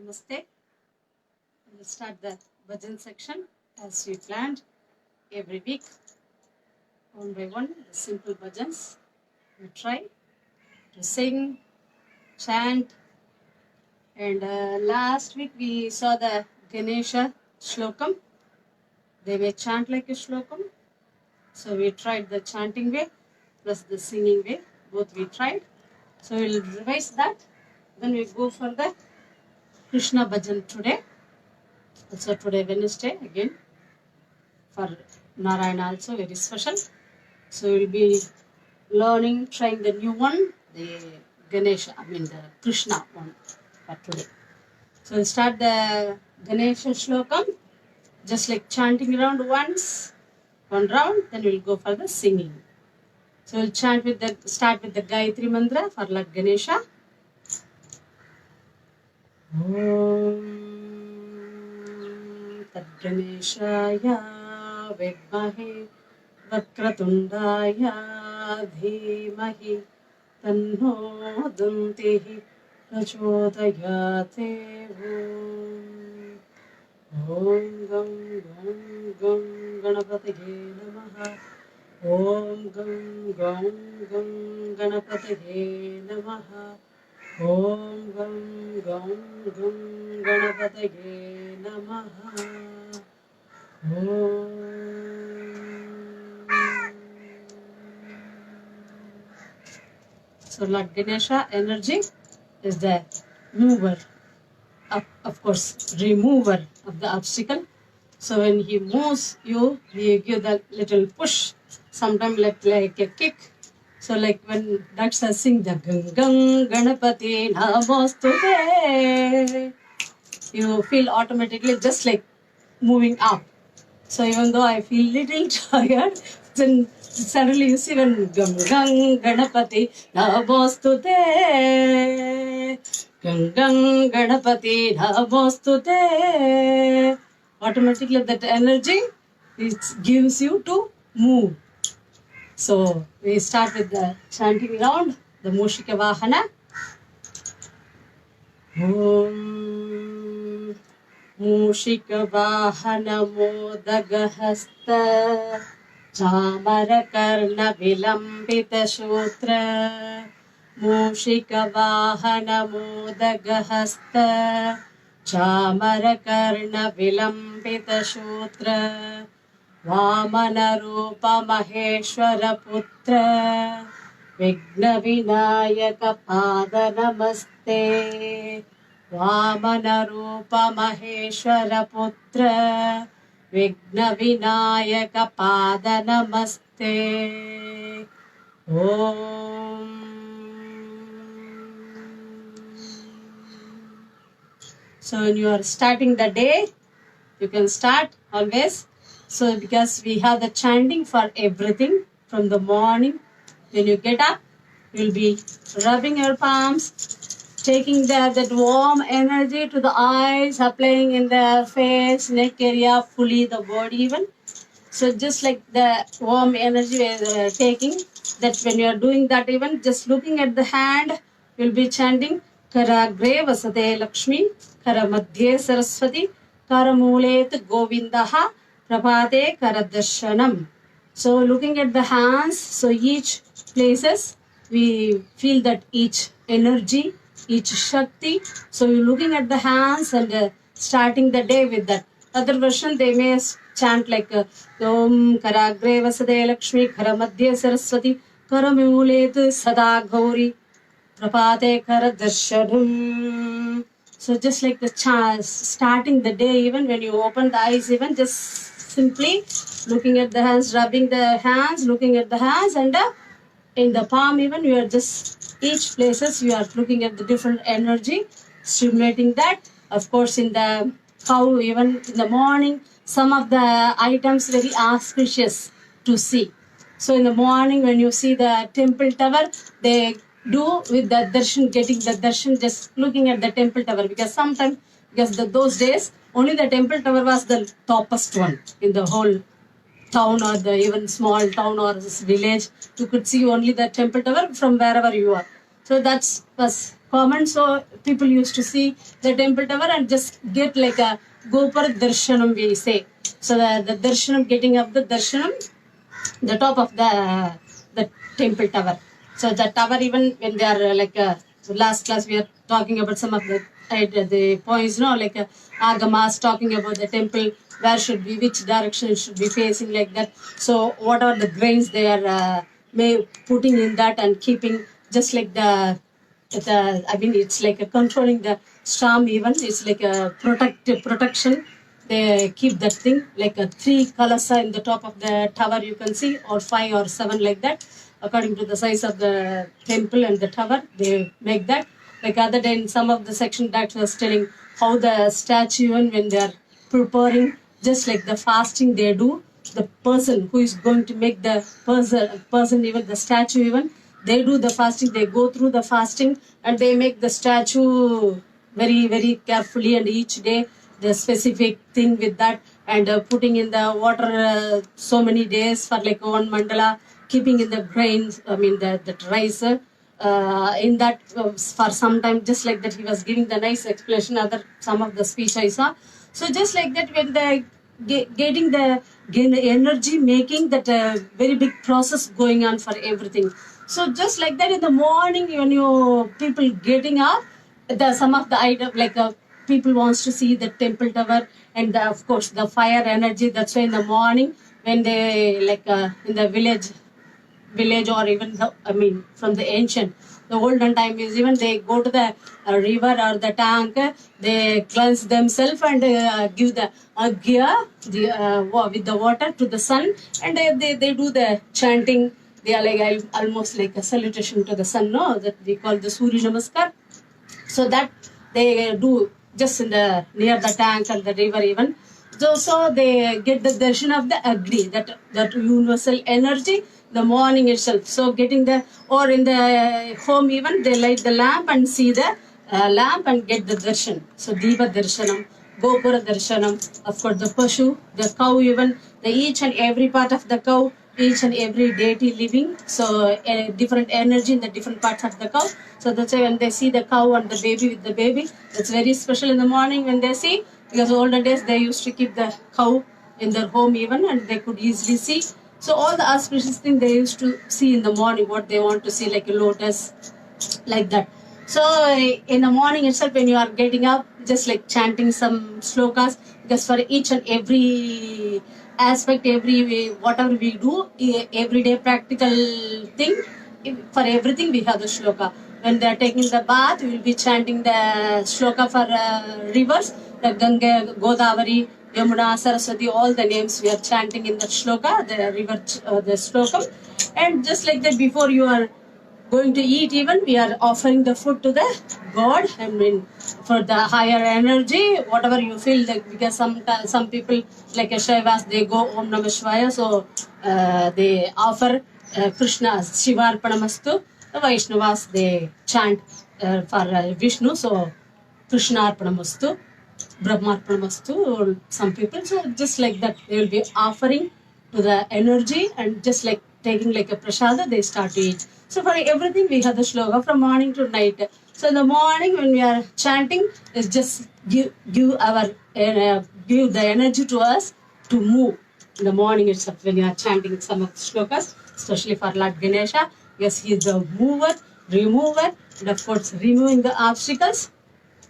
Namaste. We'll start the Bhajan section as we planned every week, one by one, the simple Bhajans. We try to sing, chant, and last week we saw the Ganesha Shlokam. They may chant like a Shlokam. So we tried the chanting way plus the singing way. Both we tried. So we'll revise that. Then we go for the Krishna Bhajan today. Also today Wednesday again for Narayana also very special. So we'll be learning, trying the new one, the Ganesha, the Krishna one for today. So we'll start the Ganesha Shlokam, just like chanting around once, one round, then we'll go for the singing. So we'll start with the Gayatri mantra for Lord Ganesha. Om Tat Ganeshaya Vidmahe Vakratundaya Dhimahi Tanno Dantihi Prachodayate. Om Gam Gam Gam Ganapataye Namaha. Om Gam Gam Gam Ganapataye Namaha. Om Gam Gam Gam Ganapataye Namaha. Om. So Lord Ganesha energy is the mover, of course, remover of the obstacle. So when he moves you, he give the little push, sometimes like a kick. So like when Daksha sing the Gang Gang Ganapati Namostute, you feel automatically just like moving up. So even though I feel little tired, then suddenly you see when Gang Gang Ganapati Namostute, Gang Gang Ganapati Namostute, automatically that energy it gives you to move. So we start with the chanting round, the Musica Vahana. Om Musica Vahana Modagahasta Chamara Karna Vilambita Shutra. Musica Vahana Modagahasta Chamara Karna Vilambita Shutra. Vamana Rupa Maheshwara Putra Vigna Vinayaka Pada Namaste. Vamana Rupa Maheshwara Putra Vigna Vinayaka Pada Namaste. Om. So when you are starting the day, you can start always. So because we have the chanting for everything from the morning, when you get up, you'll be rubbing your palms, taking that warm energy to the eyes, applying in the face, neck area, fully the body even. So just like the warm energy we're taking, that when you are doing that even, just looking at the hand, you'll be chanting Karagre Vasade Lakshmi, Karamadhye Saraswati, Karamulet Govindaha, Prabhate Karadarshanam. So looking at the hands, so each places, we feel that each energy, each Shakti. So you're looking at the hands and starting the day with that. Other version, they may chant like Om Karagre Vasade Lakshmi, Karamadhye Saraswati, Karamulet Sada Gauri, Prabhate Karadarshanam. So just like the starting the day, even when you open the eyes, even just simply looking at the hands, rubbing the hands, looking at the hands, and in the palm even you are just each places you are looking at the different energy, stimulating that. Of course, in the cow, even in the morning, some of the items very auspicious to see. So in the morning when you see the temple tower, they do with the darshan, getting the darshan, just looking at the temple tower, because sometimes, those days only the temple tower was the topest one in the whole town or the even small town or village. You could see only the temple tower from wherever you are. So that was common. So people used to see the temple tower and just get like a Gopar Darshanam, we say. So the Darshanam, getting up the Darshanam, the top of the temple tower. So the tower, even when they are last class we are talking about some of the points, like Agamas talking about the temple, where should be, which direction it should be facing, like that. So what are the grains they are putting in that and keeping, just like I mean, it's like a controlling the storm, even it's like a protection. They keep that thing like a 3 colors in the top of the tower, you can see, or 5 or 7, like that, according to the size of the temple and the tower. They make that. Like other day in some of the section that was telling how the statue, even when they are preparing, just like the fasting they do, the person who is going to make the person, even the statue, even they do the fasting, they go through the fasting and they make the statue very, very carefully, and each day the specific thing with that, and putting in the water so many days for like one mandala, keeping in the grains, I mean the rice in that for some time, just like that. He was giving the nice explanation, other some of the speech I saw. So just like that, when the getting the energy, making that very big process going on for everything. So just like that, in the morning when you people getting up, the some of the item like people wants to see the temple tower, and of course the fire energy. That's why in the morning when they like in the village, or even I mean from the ancient, the olden time is, even they go to the river or the tank, they cleanse themselves and give the gear with the water to the sun, and they do the chanting. They are like almost like a salutation to the sun, no, that we call the Surya Namaskar. So that they do just in the near the tank and the river even. So they get the darshan of the Agni, that universal energy, the morning itself. So getting the, or in the home even, they light the lamp and see the lamp and get the darshan. So Diva Darshanam, Gopura Darshanam, of course the Pashu, the cow even, the each and every part of the cow, each and every deity living. So a different energy in the different parts of the cow. So that's why when they see the cow and the baby with the baby, it's very special in the morning when they see, because older days they used to keep the cow in their home even, and they could easily see. So all the auspicious things they used to see in the morning, what they want to see, like a lotus, like that. So in the morning itself, when you are getting up, just like chanting some slokas, because for each and every aspect, every whatever we do, everyday practical thing, for everything we have the shloka. When they are taking the bath, we will be chanting the shloka for rivers, the Ganga, Godavari, Yamuna, Saraswati, all the names we are chanting in the shloka, the river, the slokam. And just like that, before you are going to eat, even we are offering the food to the God. I mean, for the higher energy, whatever you feel like, because some people like a Shaivas, they go Om Namah Shivaya, so they offer Krishna Shivarpanamastu. The Vaishnavas, they chant for Vishnu, so Krishna Arpanamastu, Brahma Arpanamastu, or some people. So just like that, they will be offering to the energy, and just like taking like a prasada, they start to eat. So for everything we have the shloka from morning to night. So in the morning when we are chanting, is just give the energy to us to move in the morning itself when you are chanting some of the shlokas, especially for Lord Ganesha. Yes, he is the mover, remover, and of course removing the obstacles.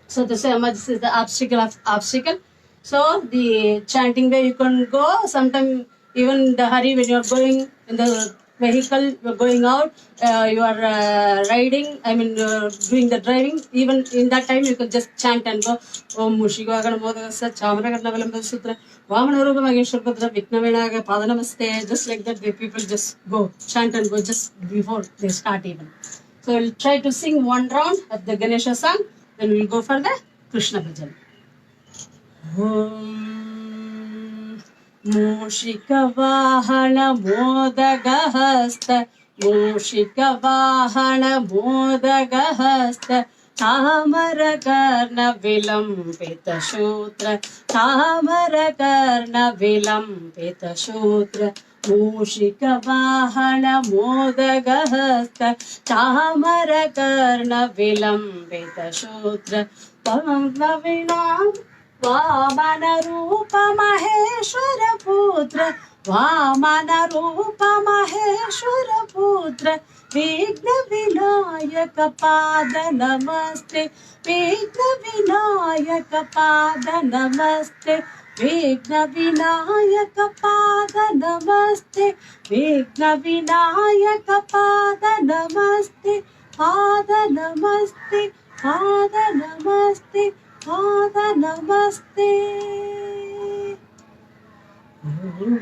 So this is the obstacle of obstacle. So the chanting way you can go. Sometimes even the hurry when you are going in the vehicle, you are going out, you are riding, I mean doing the driving. Even in that time you can just chant and go Om Mushigagana Modasa Chamaragana Valamba Sutra Vamanarupa Mageshwar Patra Viknavenaga Padanamaste. Just like that, the people just go chant and go just before they start even. So we'll try to sing one round of the Ganesha song, then we'll go for the Krishna Bhajan. Om Mushika Vahana Modagahasta Mushika Vahana Modagahasta Tamarakarna Vilampita Shutra Tamarakarna Vilampita Shutra मूषिकवाहन मोदगहस्त चामरकर्ण विलम्बित शूद्र पवनविनाम वामन रूप महेश्वर पुत्र वामन रूप महेश्वर पुत्र विघ्न विनायक पाद नमस्ते विघ्न विनायक पाद नमस्ते विघ्न विनायक पाद नमस्ते विघ्न विनायक पाद नमस्ते पाद नमस्ते पाद नमस्ते पाद नमस्ते ओम।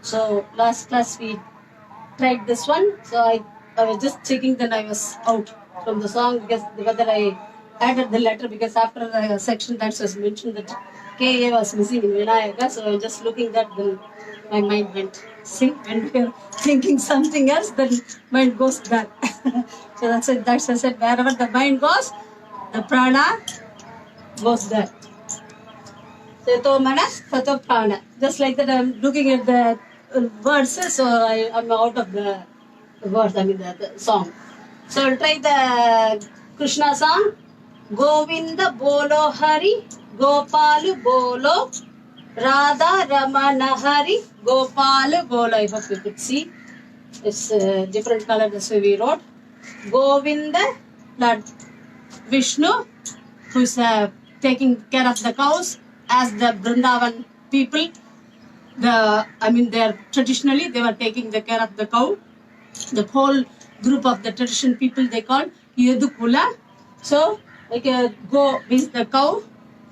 So last class we tried this one. So I was just checking, then I was out from the song because whether I added the letter, because after the section that was mentioned that KA was missing in Vinayaka. So I was just looking that, then my mind went sync. When we are thinking something else, then mind goes back. So that's it. That's I said, wherever the mind goes, the prana goes there. Tato mana, tato prana. Just like that, I'm looking at the verses, so I'm out of the verse, I mean the song. So I'll try the Krishna song. Govinda bolo Hari, Gopal bolo, Radha Ramana Hari, Gopal bolo. I hope you could see. It's a different color, that's why we wrote. Govinda, Lord Vishnu, who's taking care of the cows, as the Vrindavan people. They're traditionally they were taking the care of the cow. The whole group of the tradition people they call Yadukula. So like go means the cow,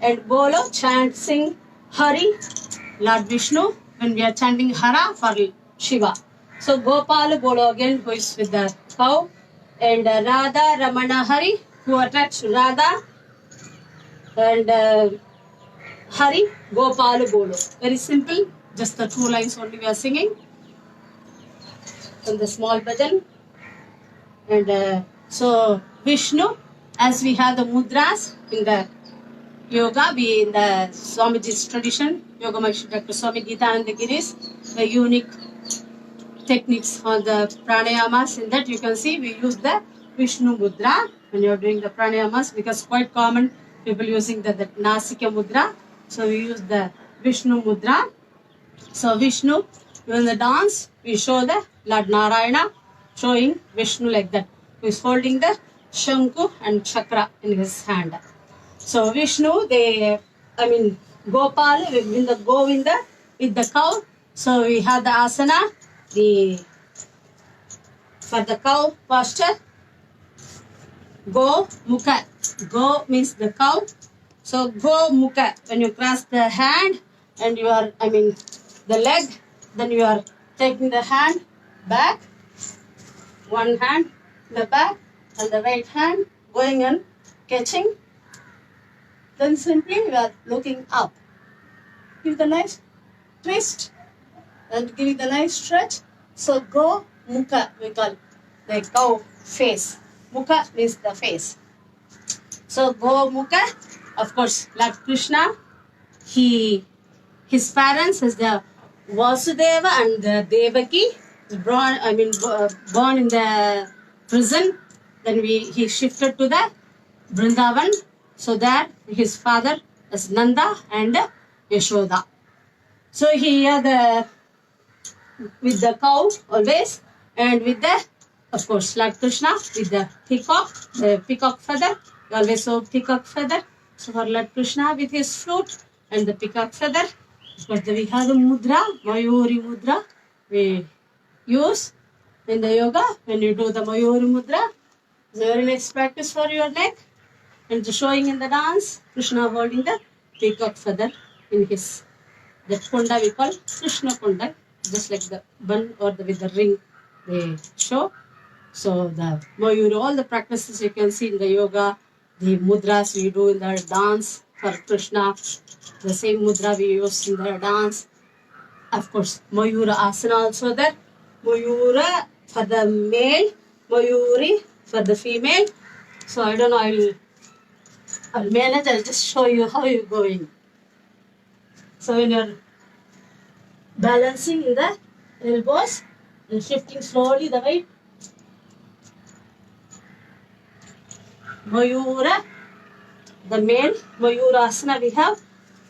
and bolo chant sing Hari, Lord Vishnu, when we are chanting Hara for Shiva. So Gopal bolo again, who is with the cow, and Radha Ramana Hari, who attracts Radha, and Hari Gopal bolo. Very simple. Just the 2 lines only we are singing from the small bhajan. And so Vishnu, as we have the mudras in the yoga, we in the Swamiji's tradition, Yoga Maharishi Dr. Swami Geetananda Giri's, the unique techniques on the pranayamas. In that you can see we use the Vishnu Mudra when you are doing the pranayamas, because quite common people using the Nasika Mudra. So we use the Vishnu Mudra. So Vishnu, in the dance, we show the Lord Narayana showing Vishnu like that, who is holding the Shanku and Chakra in his hand. So Vishnu, Gopal, in the Govinda with the cow. So we have the asana, for the cow posture, Go Mukha. Go means the cow. So Go Mukha, when you cross the hand and you are, the leg, then you are taking the hand back, one hand the back and the right hand going and catching. Then simply you are looking up. Give the nice twist and give it the nice stretch. So Go Mukha, we call the cow face. Mukha means the face. So Go Mukha, of course, Lord Krishna, his parents is the Vasudeva and the Devaki, born in the prison. Then he shifted to the Vrindavan. So that his father is Nanda and Yashoda. So he had with the cow always, and with the, of course, Lord Krishna with the peacock feather. He always saw peacock feather. So for Lord Krishna with his flute and the peacock feather. Of course, we have the mudra, Mayuri mudra, we use in the yoga. When you do the Mayuri mudra, it's a very nice practice for your neck. And showing in the dance, Krishna holding the peacock feather in his, that kunda we call Krishna kunda, just like the bun or with the ring they show. So the Mayuri, all the practices you can see in the yoga, the mudras we do in the dance for Krishna, the same mudra we use in the dance. Of course, Mayura asana also there. Mayura for the male, Mayuri for the female. So I don't know, I'll manage, I'll just show you how you're going. So when you're balancing in the elbows and shifting slowly the weight. Mayura, the male Mayurasana we have.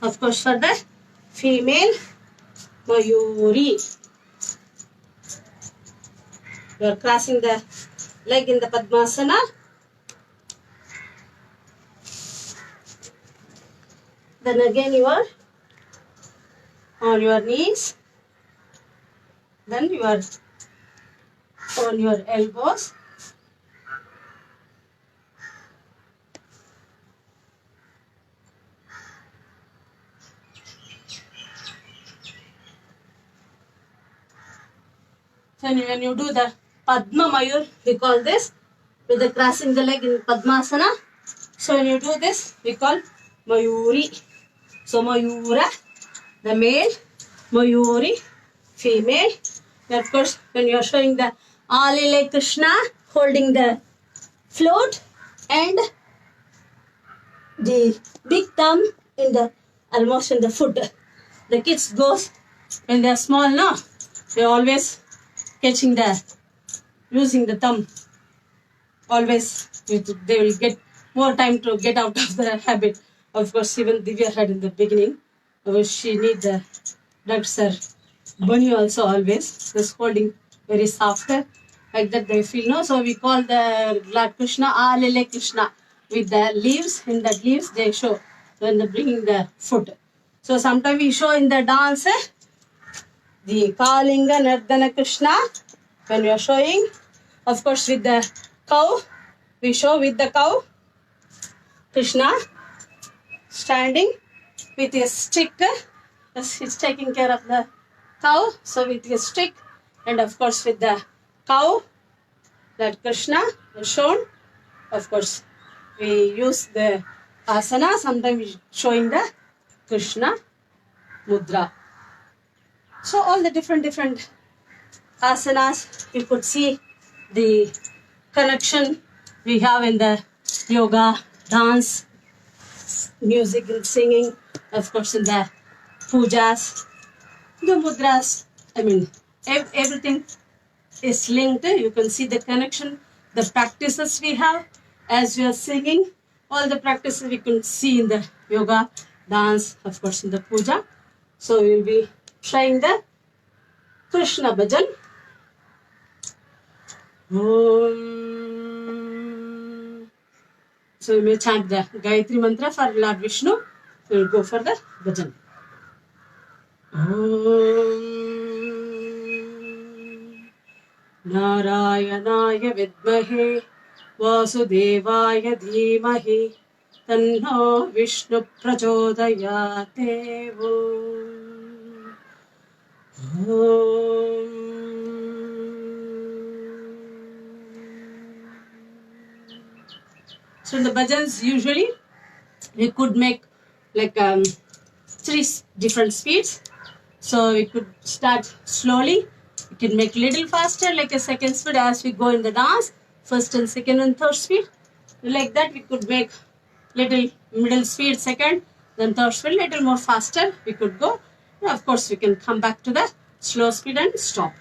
Of course, for the female Mayuri. You are crossing the leg in the Padmasana. Then again you are on your knees. Then you are on your elbows. So when you do the Padma Mayur, we call this with the crossing the leg in Padmasana. So when you do this, we call Mayuri. So Mayura, the male, Mayuri, female. And of course, when you are showing the Alile Krishna holding the flute and the big thumb in the almost in the foot. The kids goes when they are small, no, they always catching using the thumb. Always they will get more time to get out of the habit. Of course, even Divya had in the beginning, she need the Dr. Bunny also always just holding very soft like that they feel, no. So we call the Lord Krishna Alile Krishna with the leaves. In that leaves they show when they bringing the foot. So sometimes we show in the dance the Kalinga Nardana Krishna when we are showing. Of course, with the cow, we show with the cow Krishna standing with his stick. He's taking care of the cow. So with his stick, and of course with the cow that Krishna is shown. Of course, we use the asana. Sometimes we showing the Krishna Mudra. So all the different asanas, you could see the connection we have in the yoga, dance, music and singing, of course in the pujas, the mudras. I mean, everything is linked. You can see the connection, the practices we have as we are singing. All the practices we can see in the yoga, dance, of course in the puja. So we will be trying the Krishna Bhajan. So we may chant the Gayatri mantra for Lord Vishnu. We will go for the bhajan. Narayanaya vidmahe Vasudevaya dhimahi Tanno Vishnu prachodayate. So in the bhajans, usually we could make like 3 different speeds. So we could start slowly. We can make little faster, like a second speed as we go in the dance. First and second and third speed. Like that we could make little middle speed second, then third speed little more faster. We could go. And of course, we can come back to the slow speed and stop.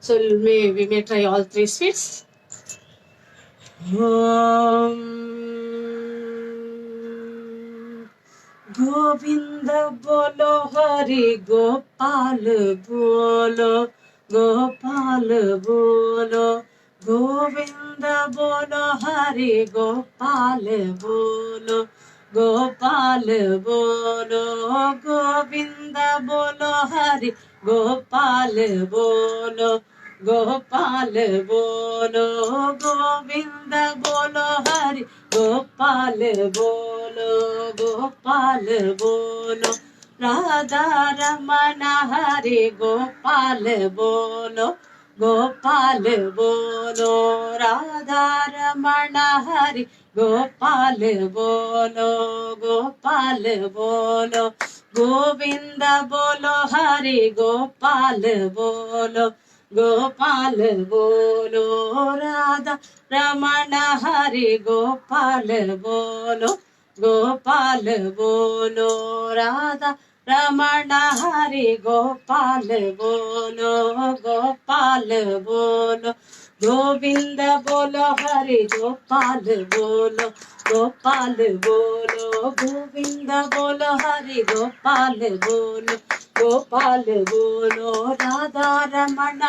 So we may try all 3 speeds. Govinda bolo Hari Gopal bolo, Gopal bolo, Govinda bolo Hari Gopal bolo, Gopal bolo, Govinda bolo Hari Gopal bolo, Gopal bolo, Govinda bolo Hari Gopal bolo, Gopal bolo, Radha Ramana Hari Gopal bolo, Gopal bolo, Radha Ramana Hari Gopal bolo, Gopal bolo, Govinda bolo Hari Gopal bolo, Gopal बोलो राधा रमण हरि गोपाल बोलो गोपाल बोलो राधा रमण हरि गोपाल बोलो गोपाल बोलो गोविंद बोलो हरि गोपाल बोलो गोपाल बोलो गोविंद बोलो हरि गोपाल बोलो गोपाल बोलो राधा रमण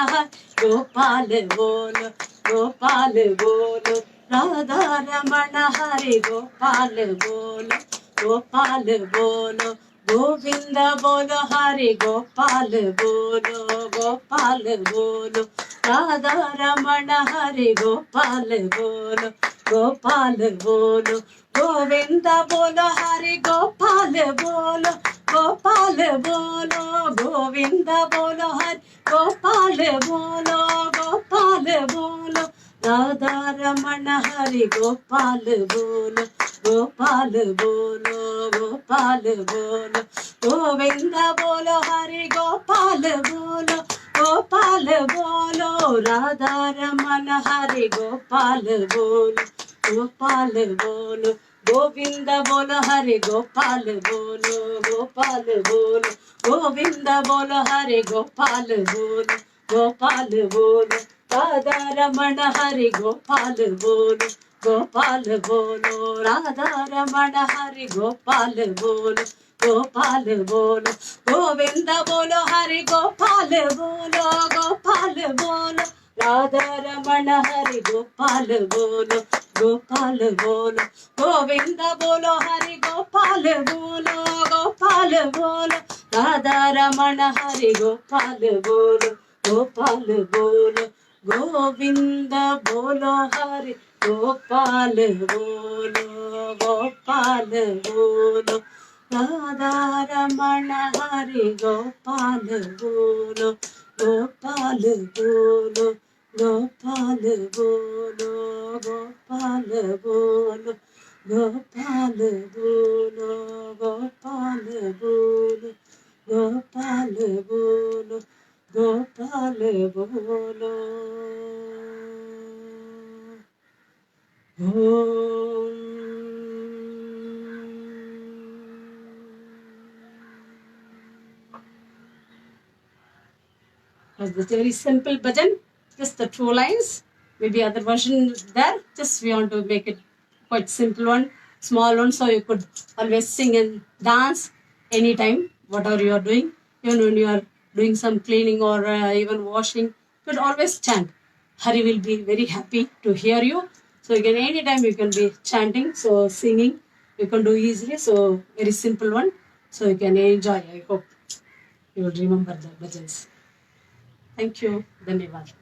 गोपाल बोलो गोपाल बोलो राधा रमण हरि गोपाल बोलो गोपाल बोलो गोविंद बोलो हरि गोपाल बोलो गोपाल बोलो राधा रमण हरि गोपाल बोलो गोपाल बोलो गोविंद बोलो हरि गोपाल बोलो गोपाल बोलो गोविंद बोलो हरि गोपाल बोलो गोपाल बोलो राधा रमण हरि गोपाल बोलो गोपाल बोलो गोपाल बोलो गोविंद बोलो हरि गोपाल बोलो गोपाल बोलो राधा रमण हरि गोपाल बोलो गोपाल बोलो गोविंद बोलो हरि गोपाल बोलो गोपाल बोलो गोविंद बोलो हरि गोपाल बोलो गोपाल बोलो राधा रमण हरि गोपाल बोलो गोपाल बोलो राधा रमण हरि गोपाल बोलो गोपाल बोलो गोविंद बोलो हरि गोपाल बोलो गोपाल बोलो राधा रमण हरि गोपाल बोलो गोपाल बोलो गोविंद बोलो हरि गोपाल बोलो गोपाल बोलो राधा रमण हरि गोपाल बोलो गोपाल बोलो गोविंद बोलो हरि गोपाल बोलो गोपाल बोलो राधा रमण हरि गोपाल बोलो गोपाल बोलो गोपाल बोलो गोपाल बोलो गोपाल बोलो गोपाल बोलो गोपाल बोलो गोपाल बोलो That's the very simple bhajan, just the 2 lines. Maybe other version there. Just we want to make it quite simple one, small one, so you could always sing and dance anytime, whatever you are doing. Even when you are doing some cleaning or even washing, you could always chant. Hari will be very happy to hear you. So you can anytime you can be chanting, so singing you can do easily. So very simple one. So you can enjoy. I hope you will remember the bhajans. Thank you. Dhanyavad.